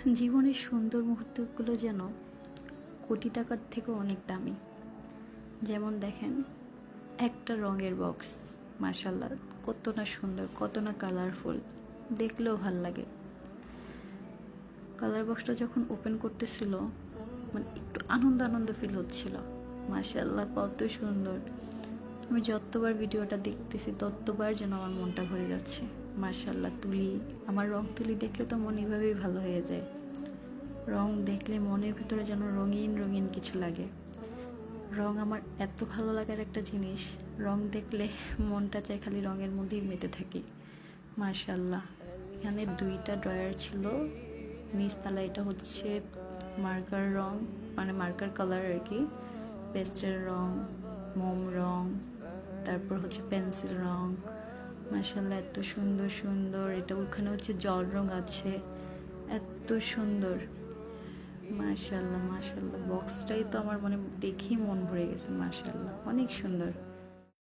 জীবনের সুন্দর মুহূর্তগুলো যেন কোটি টাকার থেকেও অনেক দামি। যেমন দেখেন, একটা রঙের বক্স, মাশাল্লাহ কত না সুন্দর, কত না কালারফুল, দেখলেও ভাল লাগে। কালার বক্সটা যখন ওপেন করতেছিল, মানে একটু আনন্দ আনন্দ ফিল হচ্ছিল। মাশাল্লাহ কত সুন্দর। আমি যতবার ভিডিওটা দেখতেছি ততবার যেন আমার মনটা ভরে যাচ্ছে। মাশাল্লাহ, আমার রং তুলি দেখলে তো মন এভাবেই ভালো হয়ে যায়। রং দেখলে মনের ভিতরে যেন রঙিন রঙিন কিছু লাগে। রং আমার এত ভালো লাগার একটা জিনিস, রং দেখলে মনটা চায় খালি রঙের মধ্যেই মেতে থাকি। মাশাল্লাহ, এখানে দুইটা ড্রয়ার ছিল। নিচতলা এটা হচ্ছে মার্কার রং, মানে মার্কার কালার আর কি, পেস্টেল রং, মোম রং, তারপর হচ্ছে পেন্সিল রং। মাশাল্লাহ এত সুন্দর সুন্দর। এটা ওখানে হচ্ছে জল রং আছে, এত সুন্দর। মাশাল্লাহ মাশাল্লাহ, বক্সটাই তো আমার মানে দেখেই মন ভরে গেছে। মাশাল্লাহ অনেক সুন্দর।